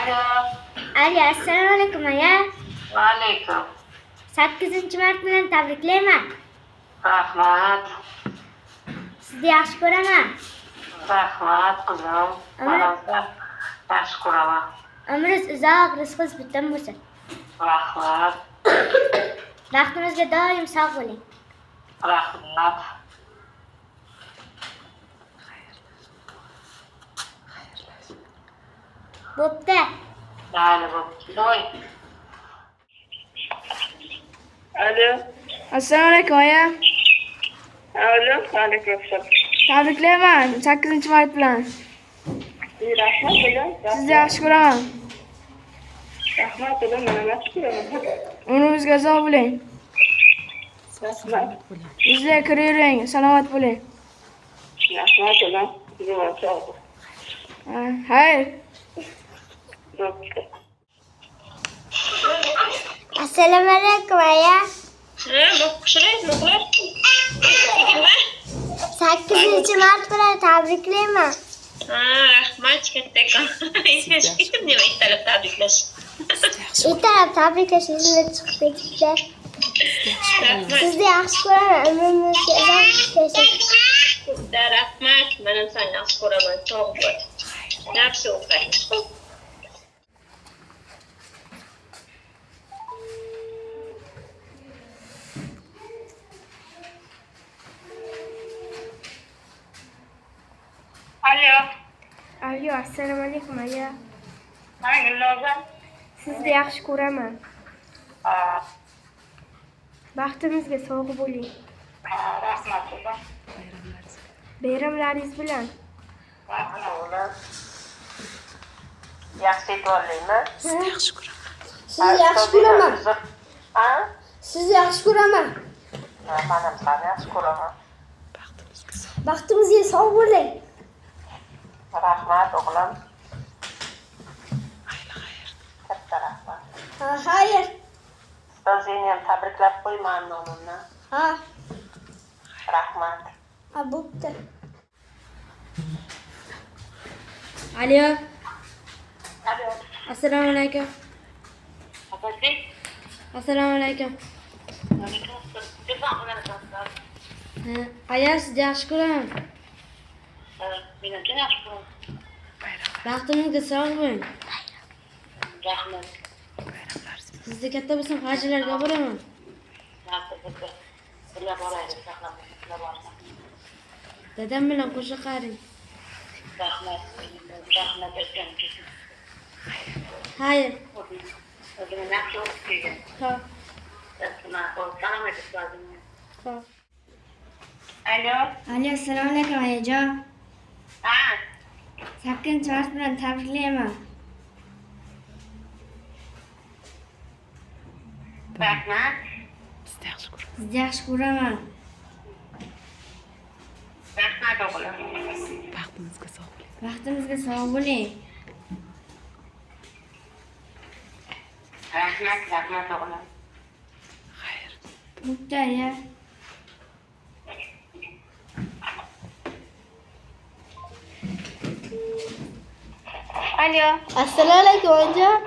Alo. Alo, assalomu alaykum aya. Va alaykum. 8-mart bilan tabriklayman. Rahmat. Sizni yaxshi ko'raman. Rahmat qizim. Mana yaxshi ko'raman. Umringiz uzoq, rizqingiz butun bo'lsin. Rahmat. Baxtimizga doim sog' bo'ling. Rahmat. Bo'pti. Mayli bo'pti. Voy. Alo. Assalomu alaykum aya. Alo. Alaykum assalom. Tabriklayman 8-mart bilan. Rahmat bilan. Sizni yaxshi ko'raman. Rahmat bilan mana yaxshi ko'raman. Umringizga uzoq bo'ling. Rahmat. Sizga kiravering, salomat bo'ling. Rahmat bilan. Sog' bo'l. Xayr. Bo'pti. Assalomu alaykum aya. 8-mart bilan tabriklayman. Rahmat kattakon. Hech kim nima ertalab tabriklash. Ertalab tabriklashingizni chiqib ketdi. Sizni yaxshi ko'raman. Umringizga uzoq yashang. Rahmat. Men ham seni yaxshi ko'raman. Sog' bo'l. Yaxshi o'qing. Alo. Alo, assalomu alaykum aya. Gulnozan. Sizni yaxshi ko'raman. Baxtimizga sog' bo'ling. Rahmat bilan. Bayramlaringiz bilan. Yaxshi etvolaymi? Sizni yaxshi ko'raman. Ha? Sizni yaxshi ko'raman. Men ham seni yaxshi ko'raman. Baxtimizga sog' bo'ling. Rahmat o'g'lim. Katta rahmat. Xayr. O'zingni ham tabriklab qo'yman nomimni. Ha, Rahmat. bo'pti. Alo, Alo. assalomu alaykum. Asadbek. Assalomu alaykum. Aya, sizni yaxshi ko'raman. Men ham seni yaxshi ko'raman. Baxtimizga sog' bo'ling. Rahmat. Sizni katta bo'lsin, hajlarga boraman. Birga boraylik, saqlab borsan. Dadam bilan qo'shiq qaring. Rahmat. Rahmat etgan uchun. Xayr. O'zini yaxshi o'qib kelgan. Xo'p, Salom aytib qoldim. xo'p. Alo. Alo, assalomu alaykum ayajon. Ha. 8-mart bilan tabriklayman. Rahmat. Sizni yaxshi ko'raman. Rahmat o'g'lim. Baxtimizga sog' bo'ling. Rahmat o'g'lim. Bo'pti aya. Alo. Assalomu alaykum onajon.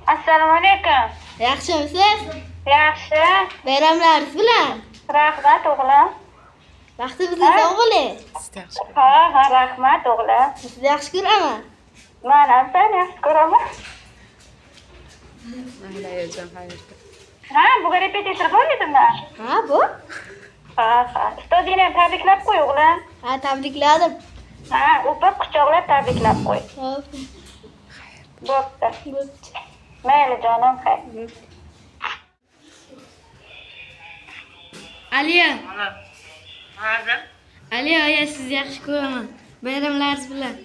Assalomu alaykum. Yaxshimisiz? Yaxshi. Bayramlaringiz bilan. Rahmat o'g'lim. Baxtimizga sog' bo'ling. Ha, rahmat o'g'lim. Sizni yaxshi ko'raman. Men ham seni yaxshi ko'raman. Ha, bugun repetitor bor edimi? Ha, bu? Ha. Ustozingni ham tabriklab qo'y o'g'lim. Ha, tabrikladim. Ha, o'pib quchoqlab tabriklab qo'y. Xo'p. Bo'pti. Bo'pti. Mayli jonim, xayr. Aliya. Hozir. Aliya, aya, sizni yaxshi ko'raman. Bayramlaringiz bilan.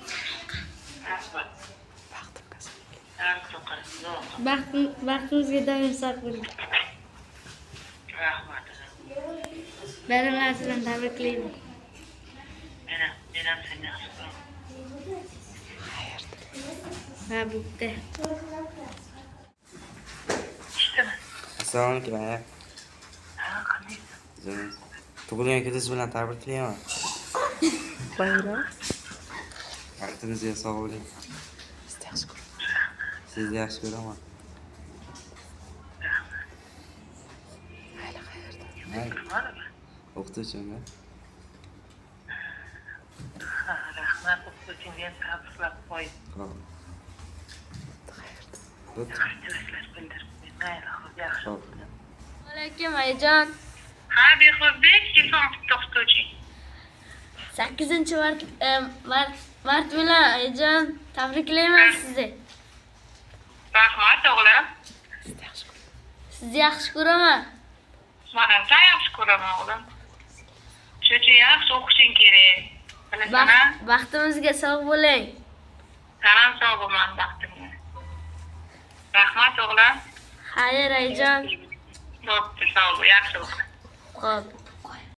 Baxtimizga doim sog' bo'ling. Rahmat. Bayramlaringiz bilan tabriklayman. Men ham seni yaxshi ko'raman. Ha, bo'pti. Assalomu alaykum aya. Ha, qanday? Tug'ilgan kuningiz bilan tabriklayman. Bayram. Vaqtingizga sog' bo'ling. Sizni yaxshi ko'raman. Nimaga? O'qituvchimda. Rahmat, o'qituvchingga ham tabriklab qo'y. Xo'p. Yaxshi tilaklar bildirib qo'y. Mayli, xo'p, yaxshi. Xo'p. Alaykum ayajon. Ha, Behozbek, telefon qilib o'qituvching. 8-mart bilan ayajon. Tabriklayman sizni. Rahmat, o'g'lim. Sizni yaxshi ko'raman. Mana sen yaxshi ko'raman, o'g'lim. Shuning yaxshi o'qishing kerak. Bilasana? Baxtimizga sog' bo'ling. Sen ham sog' bo'lman baxtimga. Rahmat, o'g'lim. Xayr ayajon. Bo'pti, sog' bo'l, yaxshi o'qi. Xo'p.